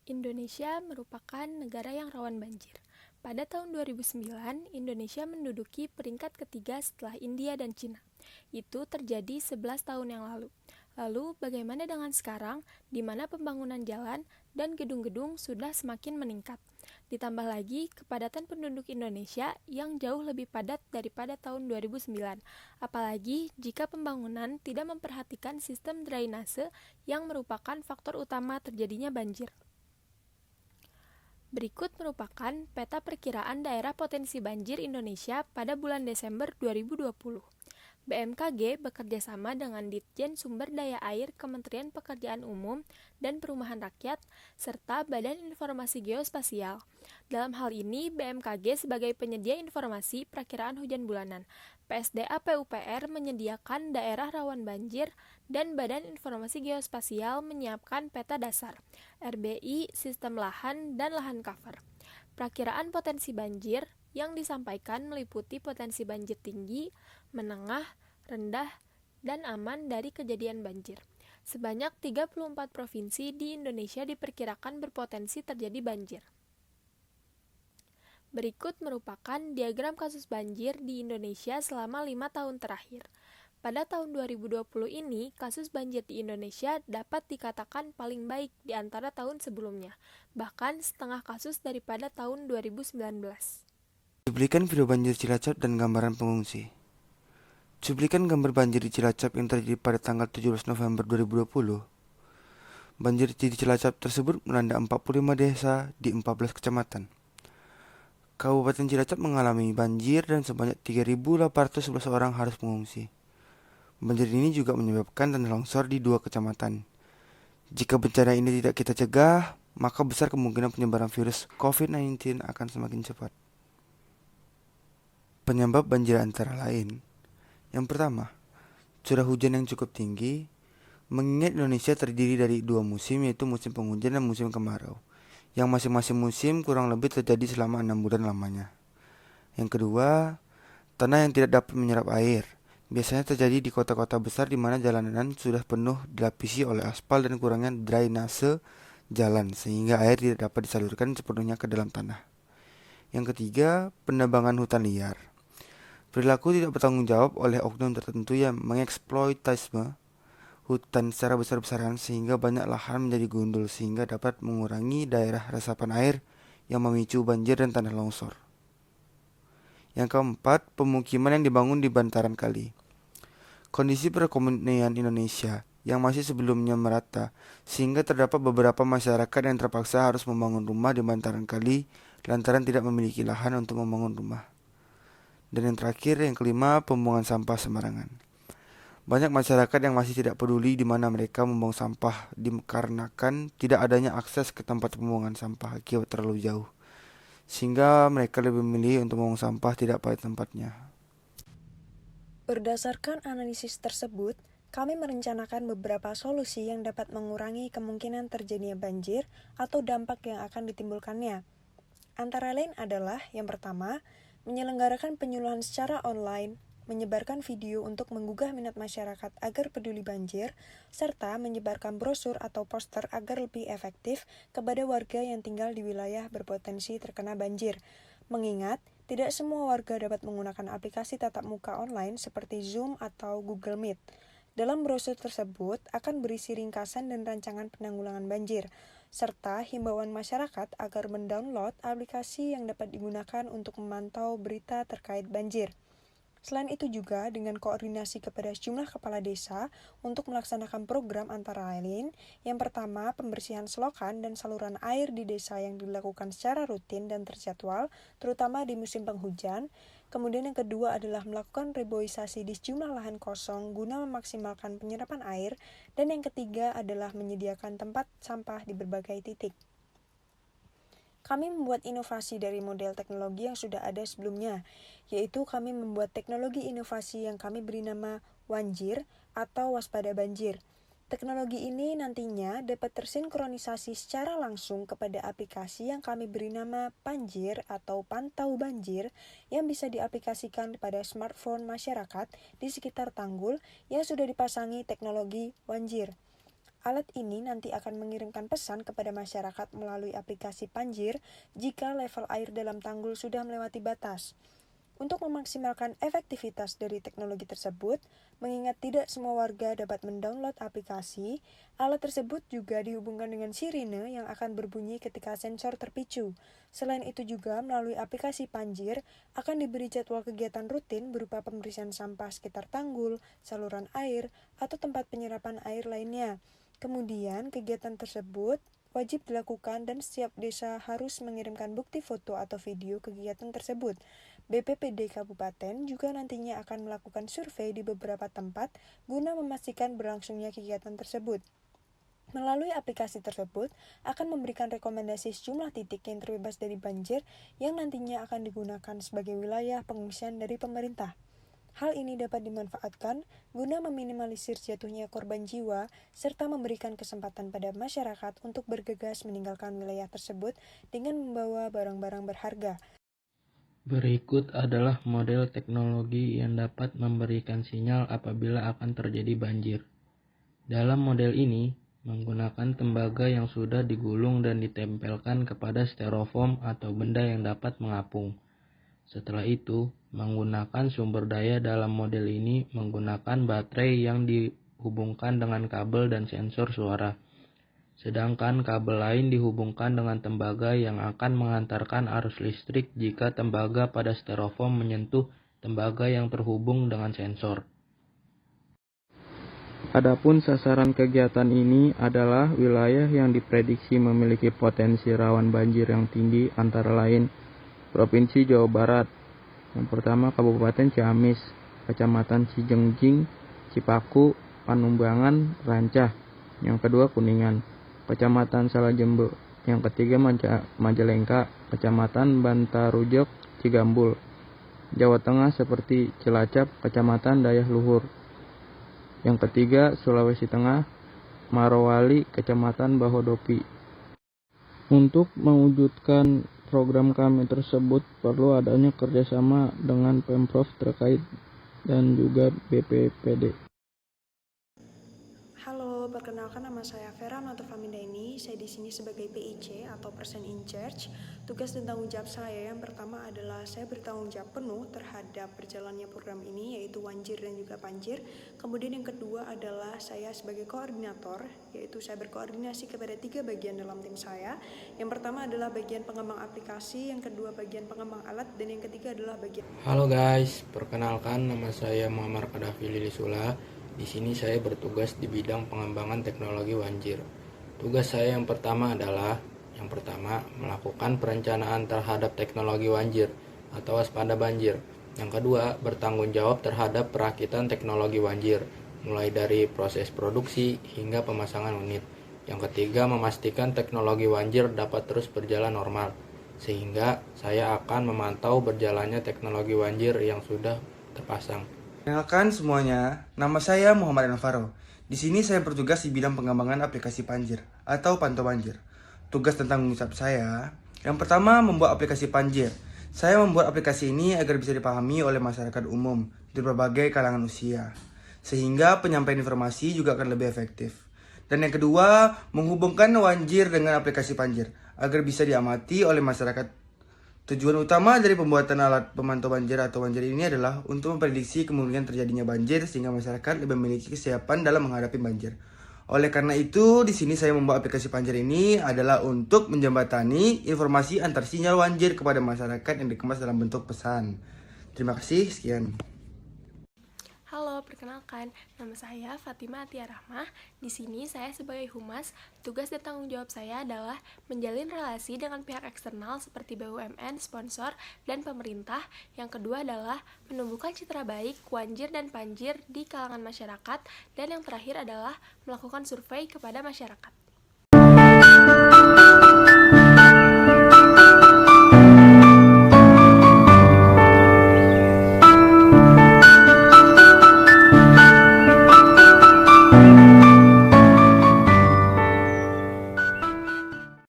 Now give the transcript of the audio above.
Indonesia merupakan negara yang rawan banjir. Pada tahun 2009, Indonesia menduduki peringkat ketiga setelah India dan Cina. Itu terjadi 11 tahun yang lalu. Lalu, bagaimana dengan sekarang, di mana pembangunan jalan dan gedung-gedung sudah semakin meningkat? Ditambah lagi kepadatan penduduk Indonesia yang jauh lebih padat daripada tahun 2009. Apalagi jika pembangunan tidak memperhatikan sistem drainase yang merupakan faktor utama terjadinya banjir. Berikut merupakan peta perkiraan daerah potensi banjir Indonesia pada bulan Desember 2020. BMKG bekerja sama dengan Ditjen Sumber Daya Air Kementerian Pekerjaan Umum dan Perumahan Rakyat, serta Badan Informasi Geospasial. Dalam hal ini, BMKG sebagai penyedia informasi perakiraan hujan bulanan. PSDA PUPR menyediakan daerah rawan banjir, dan Badan Informasi Geospasial menyiapkan peta dasar, RBI, sistem lahan, dan lahan cover. Perakiraan potensi banjir yang disampaikan meliputi potensi banjir tinggi, menengah, rendah, dan aman dari kejadian banjir. Sebanyak 34 provinsi di Indonesia diperkirakan berpotensi terjadi banjir. Berikut merupakan diagram kasus banjir di Indonesia selama 5 tahun terakhir. Pada tahun 2020 ini, kasus banjir di Indonesia dapat dikatakan paling baik di antara tahun sebelumnya, bahkan setengah kasus daripada tahun 2019. Cuplikan video banjir Cilacap dan gambaran pengungsi. Cuplikan gambar banjir di Cilacap yang terjadi pada tanggal 17 November 2020. Banjir di Cilacap tersebut melanda 45 desa di 14 kecamatan. Kabupaten Cilacap mengalami banjir dan sebanyak 3.811 orang harus mengungsi. Banjir ini juga menyebabkan tanah longsor di 2 kecamatan. Jika bencana ini tidak kita cegah, maka besar kemungkinan penyebaran virus COVID-19 akan semakin cepat. Penyebab banjir antara lain: yang pertama, curah hujan yang cukup tinggi, mengingat Indonesia terdiri dari 2 musim, yaitu musim penghujan dan musim kemarau, yang masing-masing musim kurang lebih terjadi selama 6 bulan lamanya. Yang kedua, tanah yang tidak dapat menyerap air, biasanya terjadi di kota-kota besar di mana jalanan sudah penuh dilapisi oleh aspal dan kurangnya drainase jalan, sehingga air tidak dapat disalurkan sepenuhnya ke dalam tanah. Yang ketiga, penebangan hutan liar. Perilaku tidak bertanggung jawab oleh oknum tertentu yang mengeksploitasme hutan secara besar-besaran sehingga banyak lahan menjadi gundul sehingga dapat mengurangi daerah resapan air yang memicu banjir dan tanah longsor. Yang keempat, pemukiman yang dibangun di bantaran kali. Kondisi perekonomian Indonesia yang masih sebelumnya merata sehingga terdapat beberapa masyarakat yang terpaksa harus membangun rumah di bantaran kali lantaran tidak memiliki lahan untuk membangun rumah. Dan yang terakhir, yang kelima, pembuangan sampah sembarangan. Banyak masyarakat yang masih tidak peduli di mana mereka membuang sampah dikarenakan tidak adanya akses ke tempat pembuangan sampah akibat terlalu jauh, sehingga mereka lebih memilih untuk membuang sampah tidak pada tempatnya. Berdasarkan analisis tersebut, kami merencanakan beberapa solusi yang dapat mengurangi kemungkinan terjadinya banjir atau dampak yang akan ditimbulkannya. Antara lain adalah, yang pertama, menyelenggarakan penyuluhan secara online, menyebarkan video untuk menggugah minat masyarakat agar peduli banjir, serta menyebarkan brosur atau poster agar lebih efektif kepada warga yang tinggal di wilayah berpotensi terkena banjir. Mengingat, tidak semua warga dapat menggunakan aplikasi tatap muka online seperti Zoom atau Google Meet. Dalam brosur tersebut akan berisi ringkasan dan rancangan penanggulangan banjir, serta himbauan masyarakat agar mendownload aplikasi yang dapat digunakan untuk memantau berita terkait banjir. Selain itu juga dengan koordinasi kepada sejumlah kepala desa untuk melaksanakan program antara lain, yang pertama pembersihan selokan dan saluran air di desa yang dilakukan secara rutin dan terjadwal, terutama di musim penghujan. Kemudian yang kedua adalah melakukan reboisasi di sejumlah lahan kosong guna memaksimalkan penyerapan air, dan yang ketiga adalah menyediakan tempat sampah di berbagai titik. Kami membuat inovasi dari model teknologi yang sudah ada sebelumnya, yaitu kami membuat teknologi inovasi yang kami beri nama Wanjir atau Waspada Banjir. Teknologi ini nantinya dapat tersinkronisasi secara langsung kepada aplikasi yang kami beri nama Panjir atau Pantau Banjir yang bisa diaplikasikan pada smartphone masyarakat di sekitar tanggul yang sudah dipasangi teknologi Wanjir. Alat ini nanti akan mengirimkan pesan kepada masyarakat melalui aplikasi Panjir jika level air dalam tanggul sudah melewati batas. Untuk memaksimalkan efektivitas dari teknologi tersebut, mengingat tidak semua warga dapat mendownload aplikasi, alat tersebut juga dihubungkan dengan sirine yang akan berbunyi ketika sensor terpicu. Selain itu juga, melalui aplikasi Panjir, akan diberi jadwal kegiatan rutin berupa pembersihan sampah sekitar tanggul, saluran air, atau tempat penyerapan air lainnya. Kemudian, kegiatan tersebut wajib dilakukan dan setiap desa harus mengirimkan bukti foto atau video kegiatan tersebut. BPPD Kabupaten juga nantinya akan melakukan survei di beberapa tempat guna memastikan berlangsungnya kegiatan tersebut. Melalui aplikasi tersebut akan memberikan rekomendasi sejumlah titik yang terbebas dari banjir yang nantinya akan digunakan sebagai wilayah pengungsian dari pemerintah. Hal ini dapat dimanfaatkan guna meminimalisir jatuhnya korban jiwa serta memberikan kesempatan pada masyarakat untuk bergegas meninggalkan wilayah tersebut dengan membawa barang-barang berharga. Berikut adalah model teknologi yang dapat memberikan sinyal apabila akan terjadi banjir. Dalam model ini, menggunakan tembaga yang sudah digulung dan ditempelkan kepada styrofoam atau benda yang dapat mengapung. Setelah itu, menggunakan sumber daya dalam model ini menggunakan baterai yang dihubungkan dengan kabel dan sensor suara. Sedangkan kabel lain dihubungkan dengan tembaga yang akan mengantarkan arus listrik jika tembaga pada styrofoam menyentuh tembaga yang terhubung dengan sensor. Adapun sasaran kegiatan ini adalah wilayah yang diprediksi memiliki potensi rawan banjir yang tinggi antara lain Provinsi Jawa Barat. Yang pertama Kabupaten Ciamis, Kecamatan Cijengjing, Cipaku, Panumbangan, Rancah. Yang kedua Kuningan, Kecamatan Salajembe. Yang ketiga Majalengka, Kecamatan Bantarujok, Cigambul. Jawa Tengah seperti Cilacap, Kecamatan Dayah Luhur. Yang ketiga Sulawesi Tengah, Marowali, Kecamatan Bahodopi. Untuk mewujudkan program kami tersebut perlu adanya kerjasama dengan Pemprov terkait dan juga BPPD. Halo, perkenalkan nama saya Vera Nurfamindaini. Saya di sini sebagai PIC atau Person in Charge. Tugas dan tanggung jawab saya yang pertama adalah saya bertanggung jawab penuh terhadap berjalannya program ini, yaitu Wanjir dan juga Panjir. Kemudian yang kedua adalah saya sebagai koordinator, yaitu saya berkoordinasi kepada 3 bagian dalam tim saya. Yang pertama adalah bagian pengembang aplikasi, yang kedua bagian pengembang alat, dan yang ketiga adalah bagian... Halo guys, perkenalkan nama saya Muhammad Kadafi Lilisula. Di sini saya bertugas di bidang pengembangan teknologi Wanjir. Tugas saya yang pertama adalah melakukan perencanaan terhadap teknologi Wanjir atau waspada banjir. Yang kedua, bertanggung jawab terhadap perakitan teknologi Wanjir, mulai dari proses produksi hingga pemasangan unit. Yang ketiga, memastikan teknologi Wanjir dapat terus berjalan normal, sehingga saya akan memantau berjalannya teknologi Wanjir yang sudah terpasang. Perkenalkan semuanya, nama saya Muhammad Anfaro. Di sini saya bertugas di bidang pengembangan aplikasi Panjir atau Pantau Banjir. Tugas dan tanggung jawab saya, yang pertama membuat aplikasi Panjir. Saya membuat aplikasi ini agar bisa dipahami oleh masyarakat umum di berbagai kalangan usia, sehingga penyampaian informasi juga akan lebih efektif. Dan yang kedua, menghubungkan Wanjir dengan aplikasi Panjir agar bisa diamati oleh masyarakat. Tujuan utama dari pembuatan alat pemantau banjir atau Wanjir ini adalah untuk memprediksi kemungkinan terjadinya banjir sehingga masyarakat lebih memiliki kesiapan dalam menghadapi banjir. Oleh karena itu, di sini saya membuat aplikasi Panjir ini adalah untuk menjembatani informasi antar sinyal Wanjir kepada masyarakat yang dikemas dalam bentuk pesan. Terima kasih, sekian. Halo, perkenalkan, nama saya Fatima Atia Rahmah. Di sini saya sebagai humas, tugas dan tanggung jawab saya adalah menjalin relasi dengan pihak eksternal seperti BUMN, sponsor, dan pemerintah. Yang kedua adalah menumbuhkan citra baik Wanjir dan Panjir di kalangan masyarakat. Dan yang terakhir adalah melakukan survei kepada masyarakat.